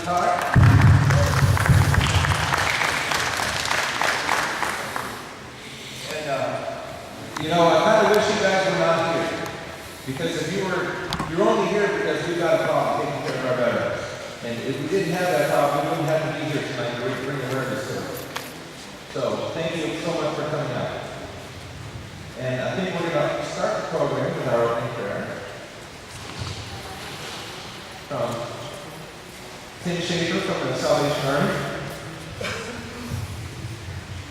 card. And, you know, I kind of wish you guys were not here. Because if you're only here because we've got a problem taking care of our veterans. And if we didn't have that problem, we wouldn't have to be here tonight to bring awareness to it. So, thank you so much for coming out. And I think we're going to start the program with our opening prayer. From Tim Schaefer from the Salvation Army.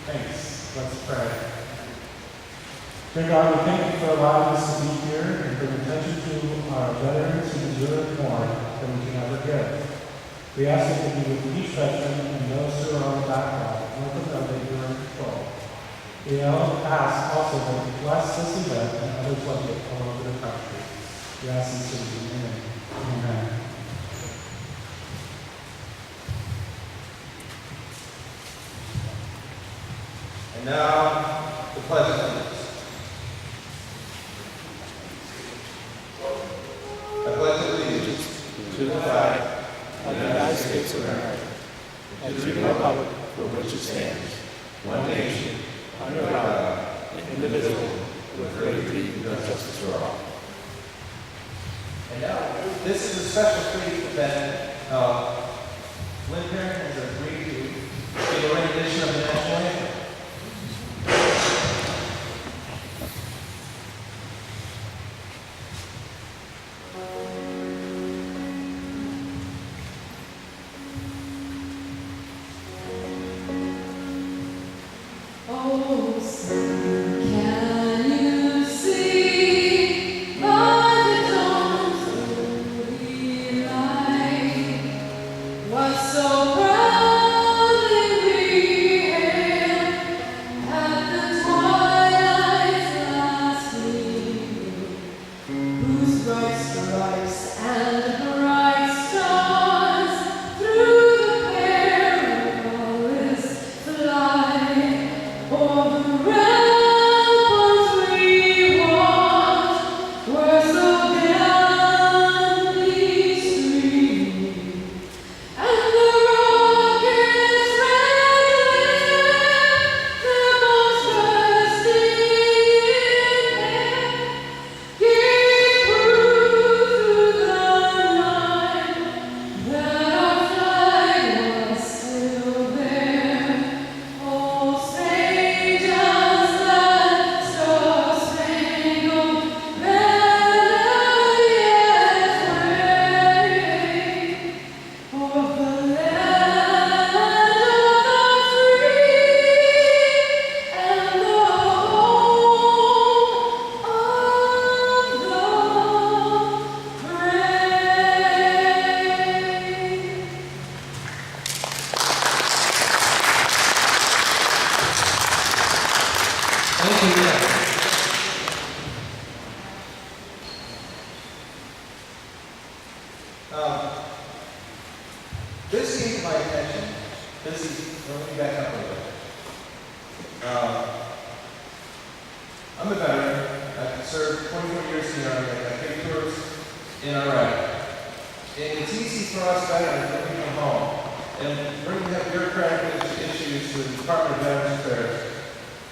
Thanks. Let's pray. Dear God, we thank you for allowing us to be here and bring attention to our veterans who deserve more than we can ever give. We ask that you be with each veteran and those who are on the backlog, let them know that you are in control. We ask also that you bless this event and others like it all over the country. We ask in Jesus' name. Amen. And now, the Pledge of Allegiance. I pledge allegiance to the flag of the United States of America, and to the republic for which it stands, one nation, under God, indivisible, with liberty and justice for all. And now, this is a special treat that Lynn Perrin has agreed to give a rendition of the national anthem. This came to my attention. Let me back up a little bit. I'm a veteran. I've served 24 years in the Army. I've paid tours in Iraq. And it's easy for us veterans when we come home and bring up bureaucratic issues to the Department of Veterans Affairs.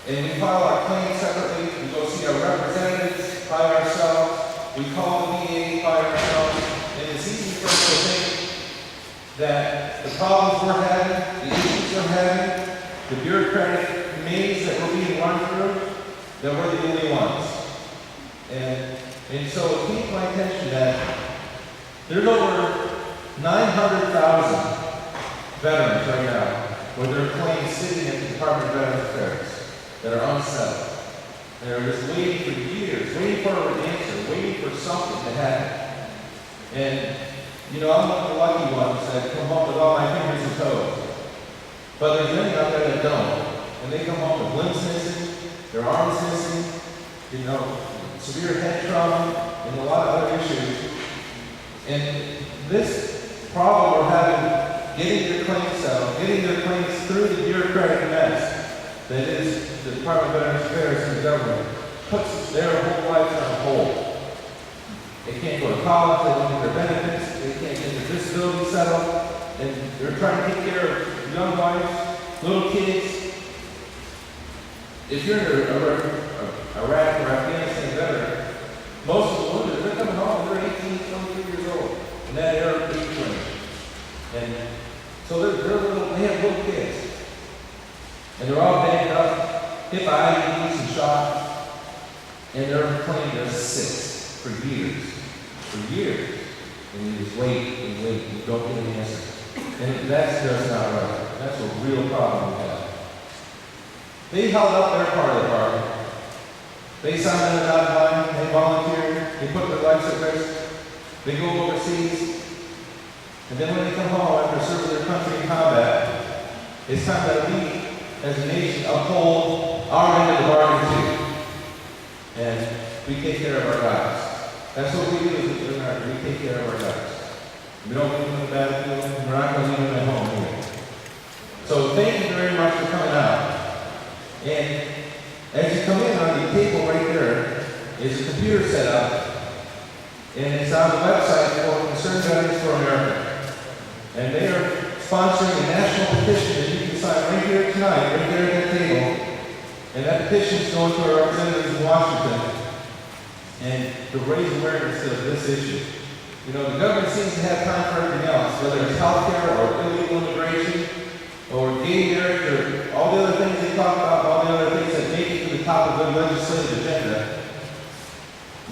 And we file our claims separately. We go see our representatives by ourselves. We call the VA by ourselves. And it's easy for us to think that the problems we're having, the issues we're having, the bureaucratic maze that we're being run through, that we're the only ones. And so it came to my attention that there's over 900,000 veterans right now with their claims sitting at the Department of Veterans Affairs that are unsettled. They're just waiting for years, waiting for an answer, waiting for something to happen. And you know, I'm one of the lucky ones that come home with all my fingers and toes. But there's many out there that don't. And they come home with limbs missing, their arms missing, you know, severe head trauma, and a lot of other issues. And this problem we're having, getting their claims settled, getting their claims through the bureaucratic mess that is the Department of Veterans Affairs and the government, puts their whole lives on hold. They can't go to college, they don't get their benefits, they can't get their disability settled, and they're trying to take care of young wives, little kids. If you're in Iraq or Afghanistan veteran, most of the women, they're coming home, they're 18, 23 years old, and that era of age range. And so they have little kids. And they're all banged up, hit by IEDs and shot, and they're claiming they're sick for years. For years. And you just wait and wait and you don't get an answer. And that's just not right. That's a real problem we have. They held up their part of the bargain. They signed on the dotted line, they volunteered, they put their lives at risk, they go overseas, and then when they come home after serving their country in combat, it's time that we, as a nation, uphold our end of the bargain too. And we take care of our guys. That's what we do as America. We take care of our guys. We don't leave them on the battlefield, and we're not going to leave them at home here. So thank you very much for coming out. And as you come in, on the table right there is a computer set up, and it's on the website for Concerned Veterans for America. And they are sponsoring a national petition that you can sign right here tonight, right there at that table. And that petition is going to our representatives in Washington, and to raise awareness of this issue. You know, the government seems to have time for everything else, whether it's healthcare or illegal immigration, or gay marriage, or all the other things they talk about, all the other things that make it to the top of their legislative agenda.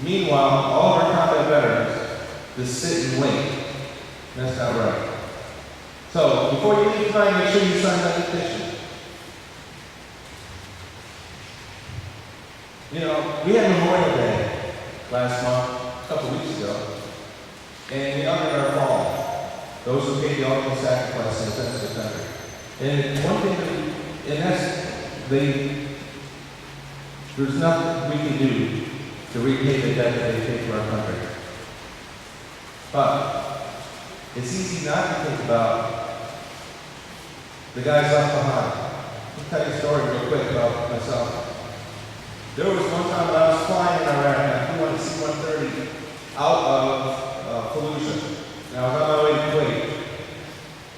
Meanwhile, all of our combat veterans just sit and wait. That's not right. So, before you leave tonight, make sure you sign that petition. You know, we had Memorial Day last month, a couple weeks ago, and we honored our fallen, those who paid the ultimate sacrifice in defense of the country. And one thing there's nothing we can do to repay the debt that they paid to our country. But it's easy not to think about the guys left behind. I'll tell you a story real quick about myself. There was one time when I was flying in Iraq, and I flew on the C-130 out of Fallujah. And I was on my way to Kuwait.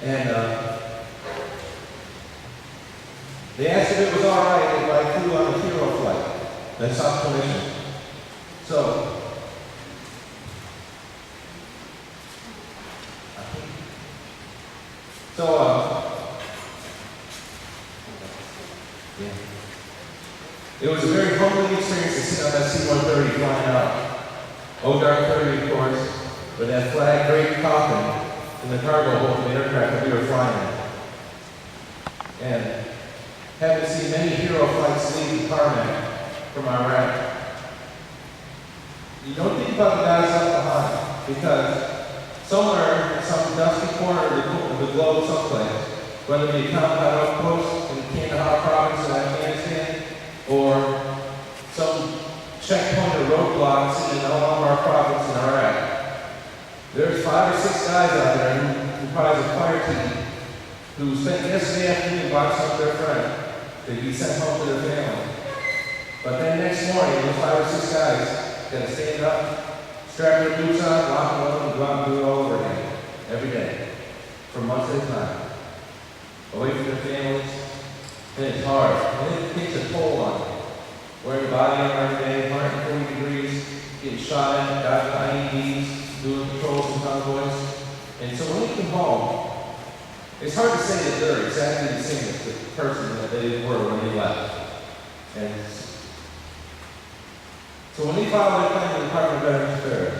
And they asked if it was all right if I flew on a hero flight. That's South Commission. So, yeah. It was a very humbling experience to sit on that C-130 flying out. Ogdensburg, of course, with that flag draped coffin in the cargo hold of the aircraft that we were flying in. And having seen many hero flights leave the tarmac from Iraq. You don't think about the guys left behind, because somewhere in some dusty corner of the globe someplace, whether it be a combat outpost in the Kandahar province of Afghanistan, or some checkpoint or roadblock sitting in all of our province in Iraq, there's 5 or 6 guys out there who comprise a fire team who spent yesterday afternoon watching up their friend to be sent home to their family. But then next morning, those 5 or 6 guys got to stand up, strap their boots on, lock them up, and go out and do it all over again, every day, for months at a time, away from their families. And it's hard, and it takes a toll on them. Wearing the body armor every day, 140 degrees, getting shot at, got IEDs, doing patrols and convoys. And so when they come home, it's hard to say that they're exactly the same as the person that they were when they left. And so when they file their claim to the Department of Veterans Affairs,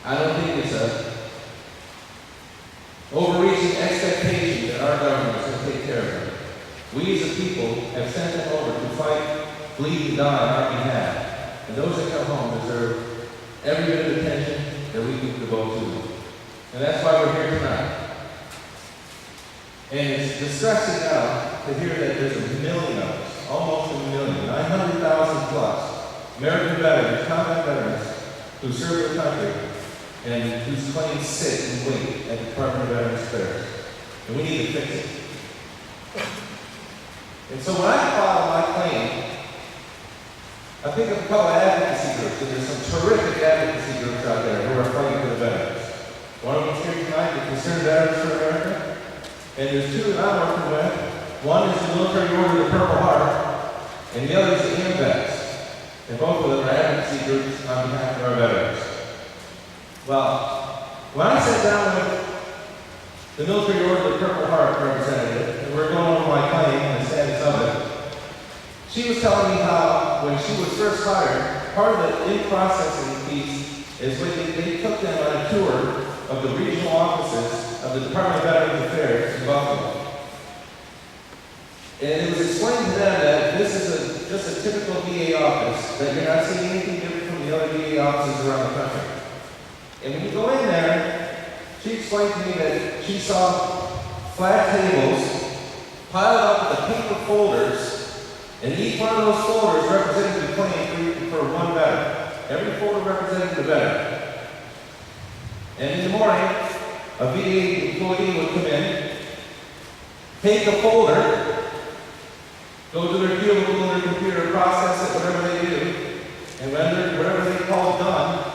I don't think it's a overreaching expectation that our government is going to take care of them. We as a people have sent them over to fight, bleed, and die on our behalf. And those that come home deserve every bit of attention that we can devote to them. And that's why we're here tonight. And it's distressing now to hear that there's a million of us, almost a million, 900,000 plus, American veterans, combat veterans, who serve their country and whose claims sit and wait at the Department of Veterans Affairs. And we need to fix it. And so when I file my claim, I think of a couple of advocacy groups, and there's some terrific advocacy groups out there who are fighting for the veterans. One of them here tonight that concern Veterans for America. And there's two that I'm working with. One is the Military Order of the Purple Heart, and the other is the AMVETS. And both of them are advocacy groups on behalf of our veterans. Well, when I sat down with the Military Order of the Purple Heart representative, and we're going over my claim and the status of it, she was telling me how, when she was first hired, part of the in-processing piece is when they took them on a tour of the regional offices of the Department of Veterans Affairs in Buffalo. And it was explained to them that this is just a typical VA office, that you're not seeing anything different from the other VA offices around the country. And when you go in there, she explained to me that she saw flat tables piled up with the paper folders, and each one of those folders represented the claim for one veteran. Every folder represented the veteran. And in the morning, a VA employee would come in, take a folder, go to their cubicle on their computer, process it, whatever they do, and whatever they call done,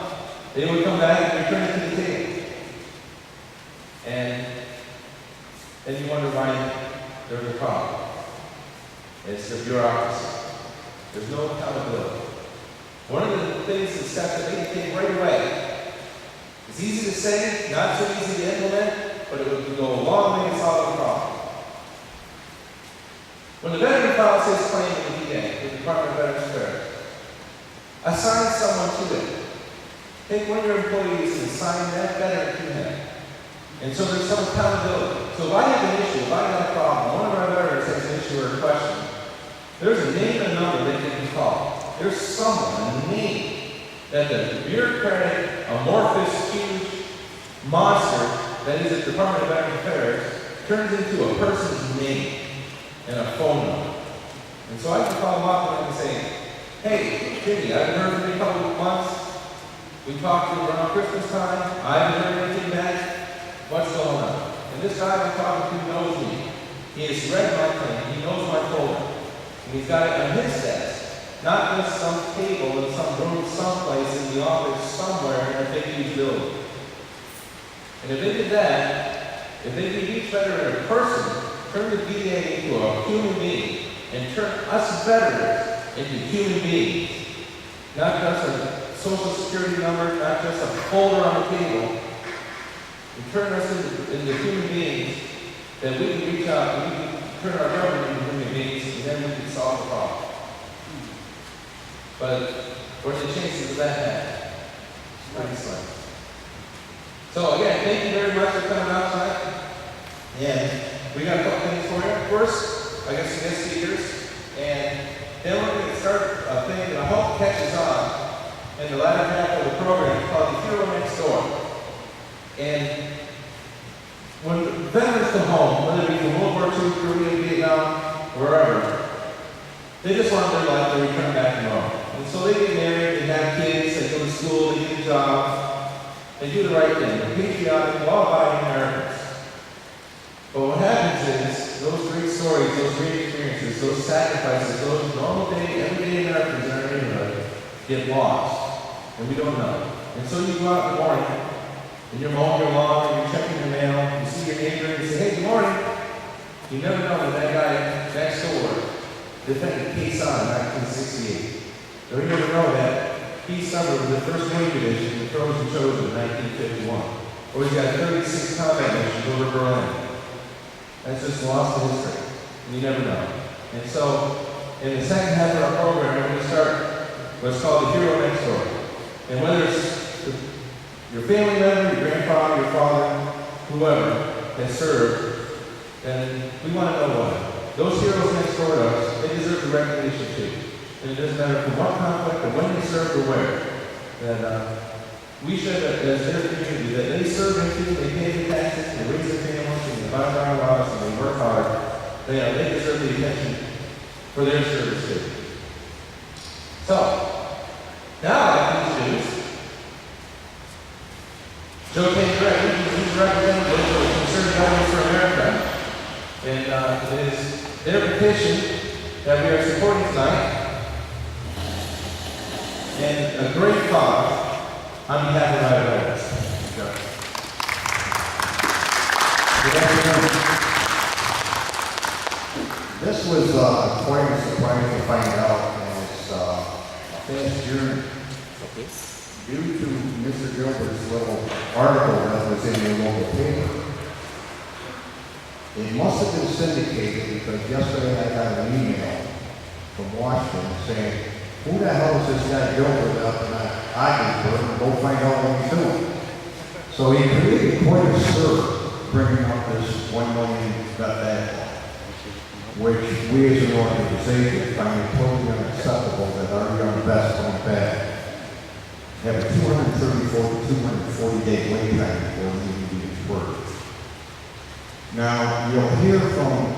they would come back and return it to the table. And then you wonder why there's a problem. It's the bureaucracy. There's no accountability. One of the things, the steps that they take right away, it's easy to say, not so easy to implement, but it would go a long way in solving the problem. When the veteran files his claim in the VA, the Department of Veterans Affairs, assign someone to it. Take one of your employees and assign that veteran to him. And so there's some accountability. So if I have an issue, if I have a problem, one of our veterans has an issue or a question, there's a name and a number they can call. There's someone, a name, that the bureaucratic, amorphous, huge monster that is the Department of Veterans Affairs turns into a person's name and a phone number. And so I can call them up and I can say, hey, Jimmy, I haven't heard from you in a couple of months. We talked to you around Christmas time. I haven't heard anything back. What's going on? And this guy I'm talking to knows me. He has read my claim. He knows my folder. And he's got it on his desk. Not just some table in some room someplace in the office somewhere in a big huge building. And if they did that, if they did each veteran a person, turn the VA into a human being, and turn us veterans into human beings, not just a social security number, not just a folder on the table, and turn us into human beings, that we can reach out and we can turn our government into human beings, and then we can solve the problem. But what are the chances of that happening? Pretty slim. So again, thank you very much for coming out tonight. And we got a couple things for you. First, I got some guest speakers, and then we're going to start a thing that I hope catches on in the latter half of the program called the Hero Next Door. And when veterans come home, whether it be from World War II, Korea, Vietnam, wherever, they just want their life to return back to normal. And so they get married, they have kids, they go to school, they get a job, they do the right thing. They're patriotic, law-abiding Americans. But what happens is, those great stories, those great experiences, those sacrifices, those normal day, everyday Americans in our neighborhood get lost, and we don't know. And so you go out in the morning, and you're mowing your lawn, and you're checking your mail, you see your neighbor, and you say, hey, good morning. You never know that that guy next door defended Pt1 in 1968. Or you never know that he suffered the first Wing Division, the Frozen Chosen in 1951. Or he's got 36 combat missions over Berlin. That's just lost to history. And you never know. And so, in the second half of our program, we're going to start what's called the Hero Next Door. And whether it's your family member, your grandfather, your father, whoever has served, then we want to know what. Those heroes next door to us, they deserve the recognition too. And it doesn't matter from what conflict or when they served or where. That we should, as their community, that they serve into, they pay the taxes, they raise their families, and they buy their lives, and they work hard. They deserve the attention for their service too. So, now I'd like to introduce Joe Tancred, who's representative of the Concerned Veterans for America. And it is their petition that we are supporting tonight. And a great cause on behalf of our veterans. Good afternoon. This was quite a surprise to find out, and it's a fast journey. Due to Mr. Gilbert's little article that was in your local paper, it must have been syndicated because yesterday I got an email from Washington saying, who the hell is this guy Gilbert up in Ogdensburg? Go find out what he's doing. So he created quite a stir bringing up this 1 million vet backlog, which we as an organization find it totally unacceptable that our young vets come back have a 234 to 240 day wait time before we even do this work. Now, you'll hear from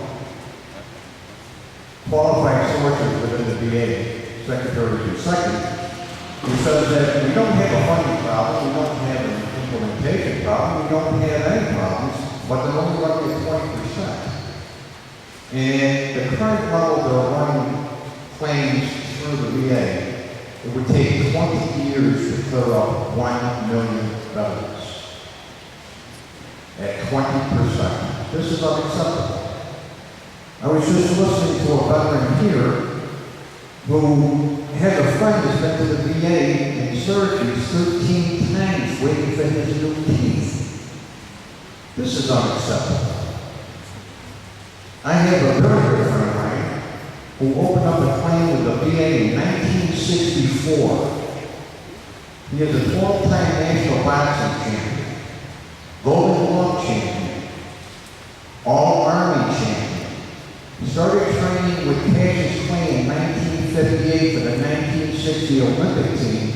qualified sources within the VA, Secretary to Secretary, who says that we don't have a funding problem, we don't have an implementation problem, we don't have any problems, but they're only running at 20%. And the current level they're running claims through the VA, it would take 20 years to clear up 1 million veterans at 20%. This is unacceptable. I was just listening to a veteran here who has a friend that's been to the VA in surgery 13 times waiting for his new teeth. This is unacceptable. I have a very good friend of mine who opened up a claim with the VA in 1964. He is a 12-time national boxing champion, Golden Glove champion, All-Army champion. He started training with Cassius Clay in 1958 for the 1960 Olympic team,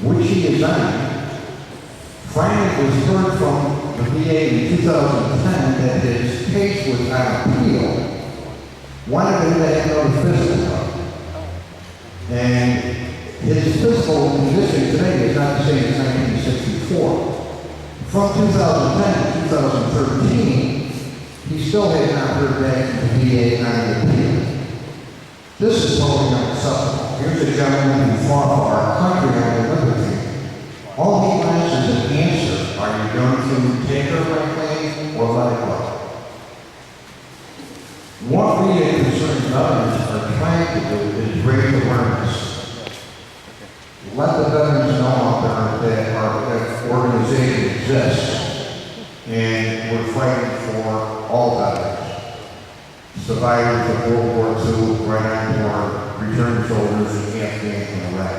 which he is on. Finally was heard from the VA in 2010 that his case was on appeal. Wanted him to have another physical done. And his physical condition today is not the same as 1964. From 2010 to 2013, he still has not heard back from the VA on the appeal. This is totally unacceptable. Here's a gentleman who fought for our country on the liberty. All he wants is an answer. Are you going to take her my claim or let it go? What we as concerned veterans are trying to do is raise awareness. Let the veterans know out there that our organization exists and we're fighting for all veterans. Survivors of World War II, right on to our return soldiers in Afghanistan and Iraq.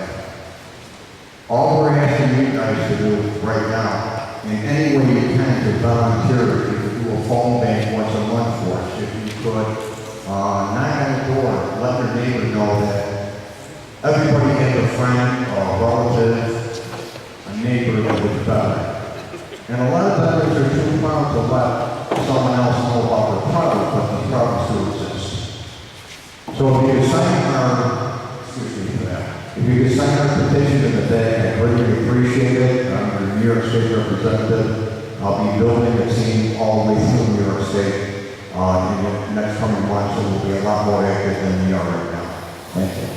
All we're asking you guys to do right now, in any way you can to volunteer, you could do a phone bank once a month for us. If you could knock on the door, let your neighbor know that everybody has a friend, a relative, a neighbor that is better. And a lot of veterans are too proud to let someone else know about their problems, but the problems still exist. So if you could sign our, excuse me for that. If you could sign our petition in the day, I'd really appreciate it. I'm your New York State representative. I'll be building a team all the way through New York State. In the next coming months, it will be a lot more active than we are right now. Thank you.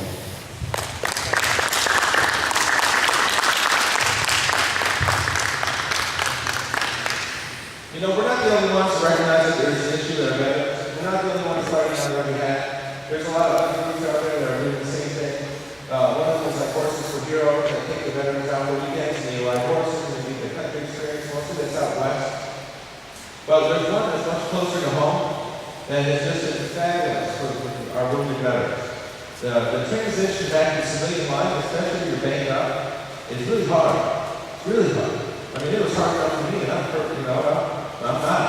You know, we're not the only ones to recognize that there's an issue that are veterans. We're not the only ones fighting on their behalf. There's a lot of other groups out there that are doing the same thing. One of them is like Horses for Heroes that take the veterans out for weekends and they like horses and they get the country experience. Most of it's out west. But there's one that's much closer to home and it's just as fabulous for our wounded veterans. The transition back to civilian life, especially if you're banged up, is really hard. It's really hard. I mean, it was hard enough for me and I'm perfect, you know, I'm not.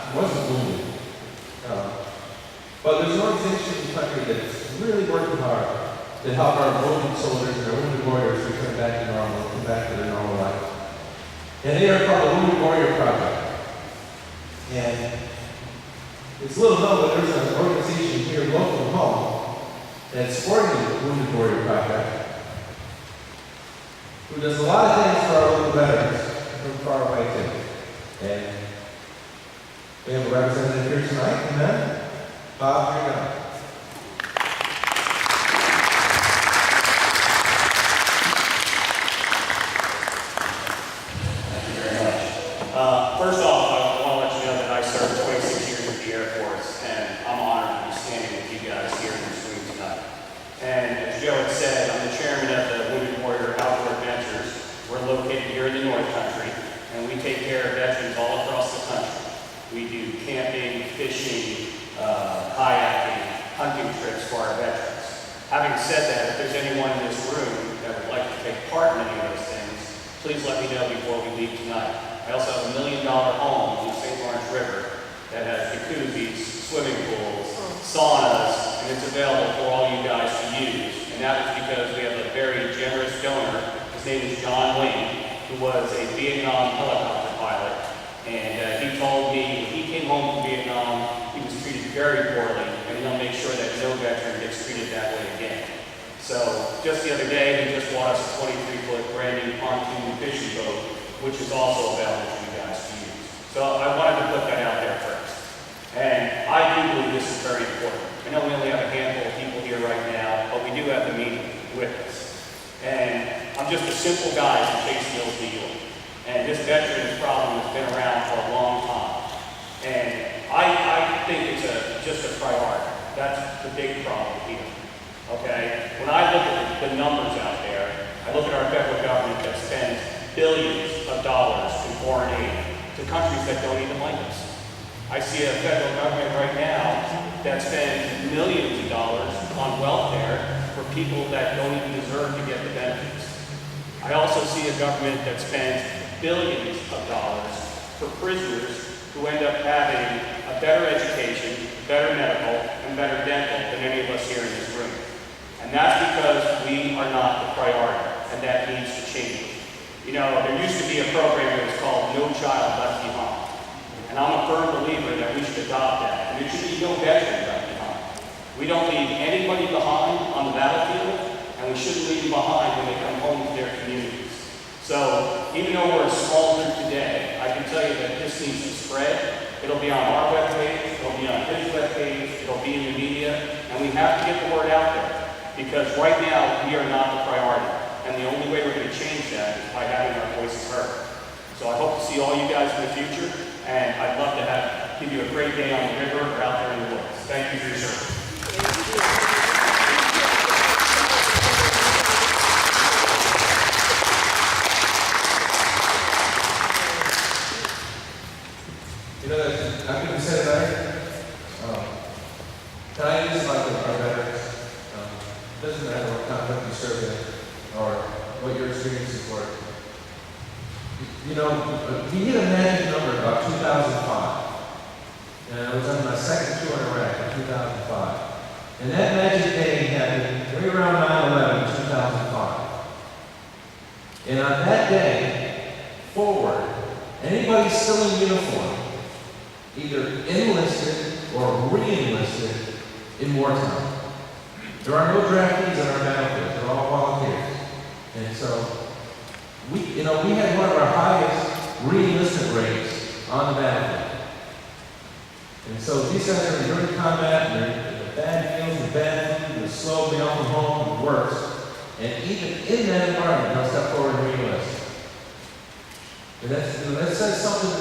I wasn't wounded. But there's an organization in the country that's really working hard to help our wounded soldiers and our wounded warriors return back to normal, come back to their normal life. And they are called the Wounded Warrior Project. And it's little known, but there's an organization here local to home that's supporting the Wounded Warrior Project, who does a lot of things for our local veterans from far away too. And we have a representative here tonight, amen? Bob, here you go. First off, I want to let you know that I served 20 fishing, kayaking, hunting trips for our veterans. Having said that, if there's anyone in this room that would like to take part in any of those things, please let me know before we leave tonight. I also have $1 million home in the St. Lawrence River that has jacuzzis, swimming pools, saunas, and it's available for all you guys to use. And that was because we have a very generous donor. His name is John Wayne, who was a Vietnam helicopter pilot. And he told me when he came home from Vietnam, he was treated very poorly, and he'll make sure that no veteran gets treated that way again. So just the other day, he just bought us a 23-foot brand new pontoon fishing boat, which is also available for you guys to use. So I wanted to put that out there first. And I do believe this is very important. I know we only have a handful of people here right now, but we do have the meeting with us. And I'm just a simple guy from Chase Mills, New York. And this veterans problem has been around for a long time. And I think it's just a priority. That's the big problem here. Okay? When I look at the numbers out there, I look at our federal government that spends billions of dollars in foreign aid to countries that don't even like us. I see a federal government right now that spends millions of dollars on welfare for people that don't even deserve to get the benefits. I also see a government that spends billions of dollars for prisoners who end up having a better education, better medical, and better dental than any of us here in this room. And that's because we are not the priority, and that needs to change. You know, there used to be a program that was called No Child Left Behind. And I'm a firm believer that we should adopt that. And there should be no veteran left behind. We don't leave anybody behind on the battlefield, and we shouldn't leave them behind when they come home to their communities. So even though we're a small group today, I can tell you that this needs to spread. It'll be on our webpage, it'll be on his webpage, it'll be in the media, and we have to get the word out there. Because right now, we are not the priority. And the only way we're going to change that is by having our voices heard. So I hope to see all you guys in the future, and I'd love to give you a great day on the river or out there in the woods. Thank you for your service. You know, that after we said that, tonight is about our veterans. Doesn't matter what conflict you serve in or what your experiences were. You know, we hit a magic number about 2005. And I was on my second tour in Iraq in 2005. And that magic day happened right around 9/11 2005. And on that day, forward, anybody still in uniform, either enlisted or re-enlisted in wartime. There are no draftees on our battlefield. They're all volunteers. And so, we had one of our highest re-enlistment rates on the battlefield. And so these guys are in dirty combat, and they're bad meals and bad food, they're slow, they often home, and worse. And even in that environment, they'll step forward and re-enlist. And that says something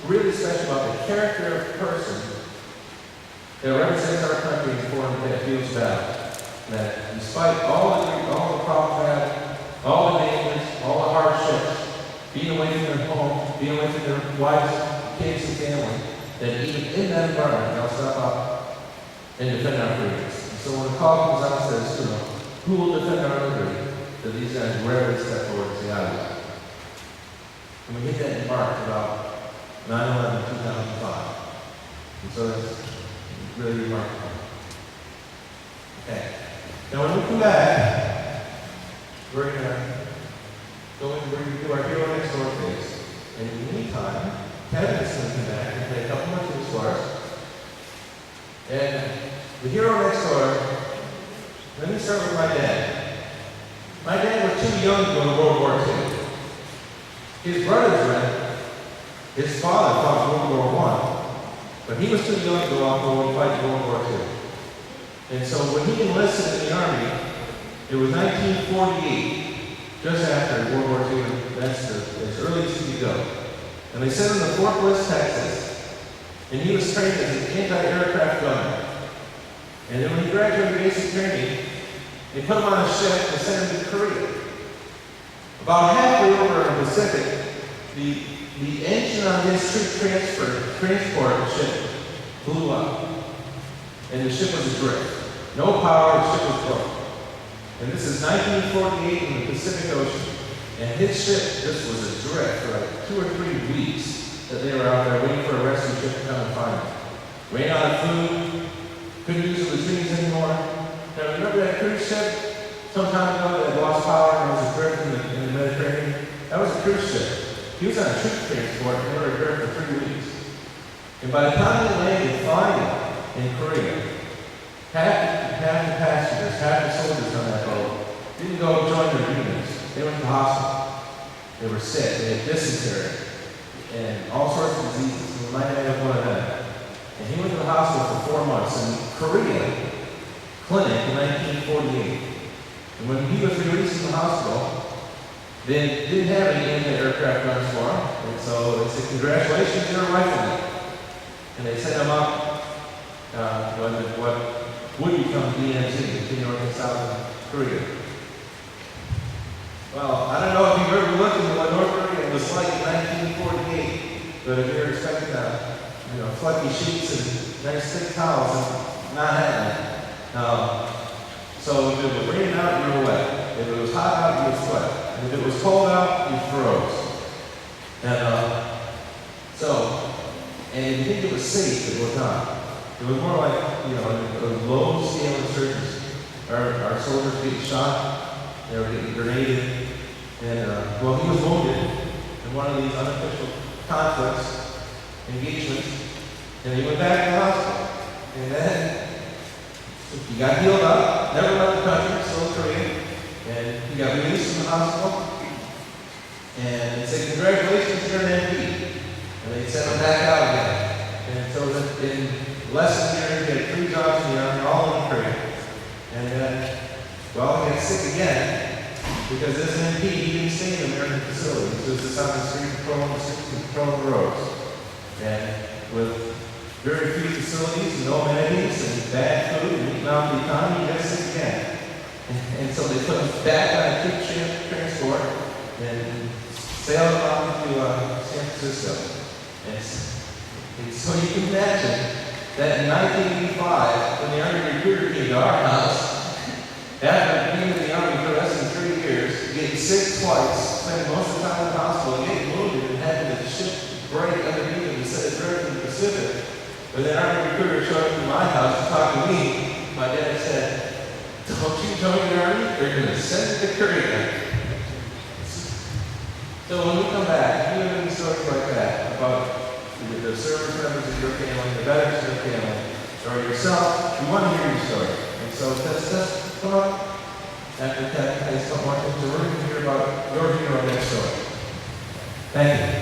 really special about the character of the person that represents our country in foreign fields battle. That despite all the problems they have, all the dangers, all the hardships, being away from their home, being away from their wives, kids, and family, that even in that environment, they'll step up and defend our freedoms. So when the call comes out and says, who will defend our liberty? That these guys rarely step forward and say, I will. And we hit that in March about 9/11/2005. And so that's really remarkable. Okay. Now when we come back, we're going to do our Hero Next Door phase. And in the meantime, Kevin is going to come back and play a couple more tunes for us. And the Hero Next Door, let me start with my dad. My dad was too young to go to World War II. His brothers went. His father fought World War I, but he was too young to go off and fight World War II. And so when he enlisted in the Army, it was 1948, just after World War II, and that's as early as he could go. And they sent him to Fort Bliss, Texas, and he was trained as an anti-aircraft gunner. And then when he graduated basic training, they put him on a ship and sent him to Korea. About halfway over in the Pacific, the engine on his troop transport ship blew up. And the ship was adrift. No power, the ship was broke. And this is 1948 in the Pacific Ocean. And his ship just was adrift for like 2 or 3 weeks that they were out there waiting for a rescue ship to come and find them. Ran out of food, couldn't use the latrines anymore. Now remember that cruise ship some time ago that had lost power and was adrift in the Mediterranean? That was a cruise ship. He was on a troop transport and they were adrift for 3 weeks. And by the time they landed finally in Korea, half the passengers, half the soldiers on that boat didn't go join their units. They went to the hospital. They were sick. They had dysentery and all sorts of diseases. We might have one of them. And he went to the hospital for 4 months in Korea clinic in 1948. And when he was released from the hospital, they didn't have any anti-aircraft guns for him. And so they said, congratulations, you're a rifleman. And they sent him up what would become DMZ, the North and South Korea. Well, I don't know if you've ever looked into what North Korea was like in 1948, but if you're expecting fluffy sheets and nice thick towels, it's not happening. So if it was raining out, you were wet. If it was hot out, you would sweat. And if it was cold out, you froze. And if you think it was safe, it was not. It was more like, a low-scale insurgency. Our soldiers getting shot, they were getting grenaded, and he was wounded in one of these unofficial conflicts, engagements, and he went back to the hospital. And then he got healed up, never left the country, still in Korea, and he got released from the hospital, and they said, congratulations, you're an MP. And they sent him back out again. And so in less than a year, he had 3 jobs in the Army, all in Korea. And then, he got sick again, because as an MP, he didn't stay in American facilities. He was just on the street patrolling the roads. And with very few facilities, no amenities, and bad food, and eating out the economy, he got sick again. And so they put him back on a troop transport and sailed out to San Francisco. And so you can imagine that in 1985, when the Army recruiter came to our house, after being in the Army for less than 3 years, getting sick twice, spending most of the time in the hospital, getting wounded, and having the ship break underneath him instead of drifting in the Pacific. When the Army recruiter showed up to my house to talk to me, my dad said, don't you join the Army? They're going to send you to Korea. So when we come back, if you have any stories like that about the service members of your family, the veterans of your family, or yourself, we want to hear your story. And so just come up after 10 minutes, don't want to, so we're going to hear about your hero next story. Thank you.